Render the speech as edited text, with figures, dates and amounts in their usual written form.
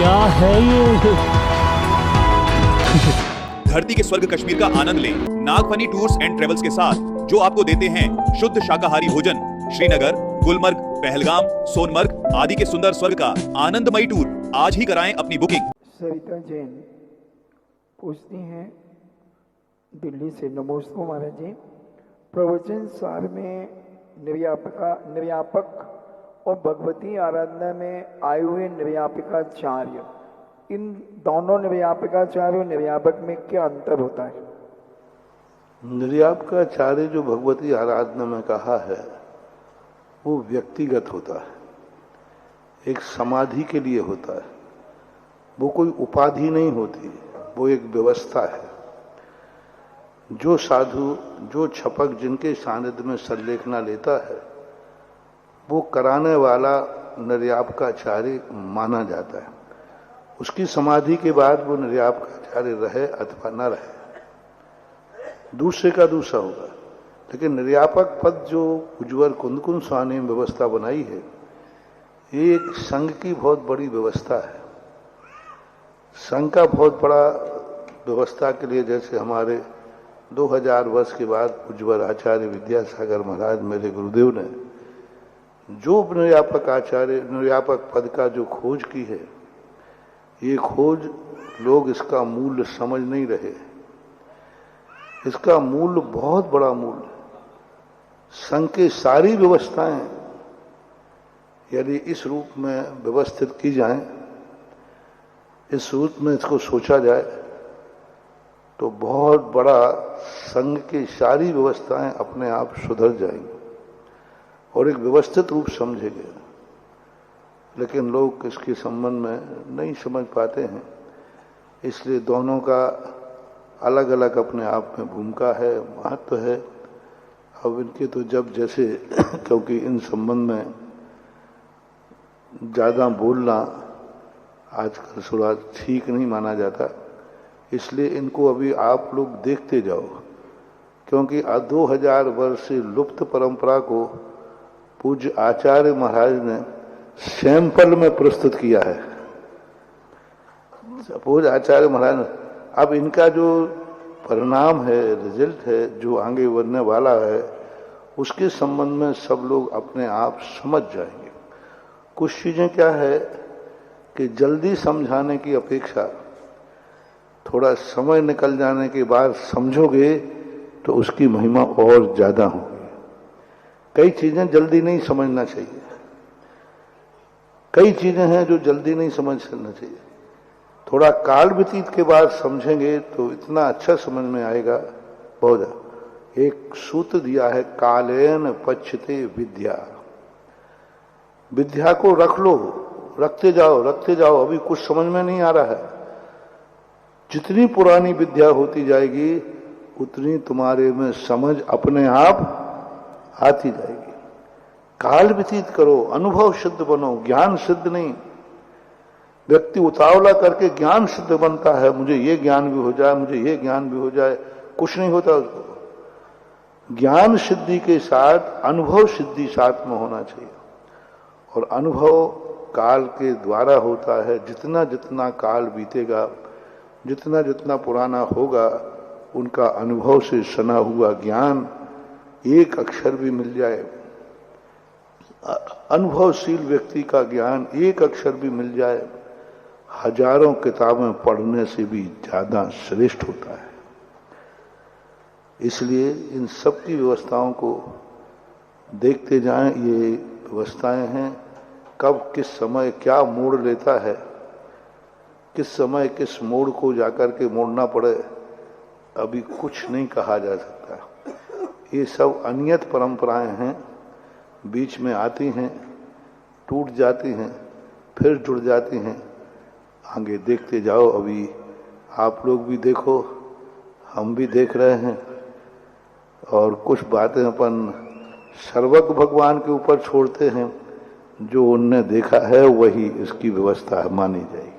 क्या है ये? धरती के स्वर्ग कश्मीर का आनंद लें नागफनी टूर्स एंड ट्रेवल्स के साथ, जो आपको देते हैं शुद्ध शाकाहारी भोजन। श्रीनगर, गुलमर्ग, पहलगाम, सोनमर्ग आदि के सुंदर स्वर्ग का आनंदमयी टूर आज ही कराएं अपनी बुकिंग। सरिता जैन पूछती हैं दिल्ली से। नमस्ते महाराज जी, प्रवचन सार में निर्व्यापक और भगवती आराधना में आए हुए निर्व्यापिकाचार्य, इन दोनों निर्व्यापिकाचार्य और निर्व्यापक में क्या अंतर होता है? निर्व्यापकाचार्य जो भगवती आराधना में कहा है वो व्यक्तिगत होता है, एक समाधि के लिए होता है, वो कोई उपाधि नहीं होती, वो एक व्यवस्था है। जो साधु, जो छपक जिनके सानिध्य में सल्लेखना लेता है वो कराने वाला निर्व्यापकाचार्य माना जाता है। उसकी समाधि के बाद वो निर्व्यापकाचार्य रहे अथवा न रहे, दूसरे का दूसरा होगा। लेकिन निर्व्यापक पद जो उज्ज्वल कुंदकुंद स्वामी ने व्यवस्था बनाई है, ये एक संघ की बहुत बड़ी व्यवस्था है। संघ का बहुत बड़ा व्यवस्था के लिए, जैसे हमारे 2000 वर्ष के बाद उज्ज्वल आचार्य विद्यासागर महाराज मेरे गुरुदेव ने जो निर्व्यापक पद का जो खोज की है, ये खोज लोग इसका मूल्य समझ नहीं रहे। इसका मूल्य बहुत बड़ा मूल्य, संघ की सारी व्यवस्थाएं यदि इस रूप में व्यवस्थित की जाएं, इस रूप में इसको सोचा जाए, तो बहुत बड़ा संघ की सारी व्यवस्थाएं अपने आप सुधर जाएंगी और एक व्यवस्थित रूप समझेंगे। लेकिन लोग इसके संबंध में नहीं समझ पाते हैं, इसलिए दोनों का अलग अलग अपने आप में भूमिका है, महत्व है। अब इनके तो जब जैसे क्योंकि इन संबंध में ज़्यादा बोलना आजकल थोड़ा ठीक नहीं माना जाता, इसलिए इनको अभी आप लोग देखते जाओ, क्योंकि 2000 वर्ष से लुप्त परंपरा को पूज्य आचार्य महाराज ने सैंपल में प्रस्तुत किया है। पूज्य आचार्य महाराज ने, अब इनका जो परिणाम है, रिजल्ट है, जो आगे बढ़ने वाला है, उसके संबंध में सब लोग अपने आप समझ जाएंगे। कुछ चीजें क्या है कि जल्दी समझाने की अपेक्षा थोड़ा समय निकल जाने के बाद समझोगे तो उसकी महिमा और ज्यादा होगी। कई चीजें जल्दी नहीं समझना चाहिए, कई चीजें हैं जो जल्दी नहीं समझना चाहिए। थोड़ा काल व्यतीत के बाद समझेंगे तो इतना अच्छा समझ में आएगा। बहुत एक सूत्र दिया है, कालेन पच्यते विद्या। विद्या को रख लो, रखते जाओ, अभी कुछ समझ में नहीं आ रहा है। जितनी पुरानी विद्या होती जाएगी उतनी तुम्हारे में समझ अपने आप आती जाएगी। काल व्यतीत करो, अनुभव सिद्ध बनो, ज्ञान सिद्ध नहीं। व्यक्ति उतावला करके ज्ञान सिद्ध बनता है, मुझे ये ज्ञान भी हो जाए, मुझे ये ज्ञान भी हो जाए, कुछ नहीं होता उसको। ज्ञान सिद्धि के साथ अनुभव सिद्धि साथ में होना चाहिए, और अनुभव काल के द्वारा होता है। जितना जितना काल बीतेगा, जितना जितना पुराना होगा, उनका अनुभव से सना हुआ ज्ञान एक अक्षर भी मिल जाए, अनुभवशील व्यक्ति का ज्ञान एक अक्षर भी मिल जाए, हजारों किताबें पढ़ने से भी ज्यादा श्रेष्ठ होता है। इसलिए इन सब की व्यवस्थाओं को देखते जाएं। ये व्यवस्थाएं हैं, कब किस समय क्या मोड़ लेता है, किस समय किस मोड़ को जाकर के मोड़ना पड़े, अभी कुछ नहीं कहा जा सकता। ये सब अनियत परंपराएं हैं, बीच में आती हैं, टूट जाती हैं, फिर जुड़ जाती हैं। आगे देखते जाओ, अभी आप लोग भी देखो, हम भी देख रहे हैं, और कुछ बातें अपन सर्वज्ञ भगवान के ऊपर छोड़ते हैं। जो उनने देखा है वही इसकी व्यवस्था मानी जाएगी।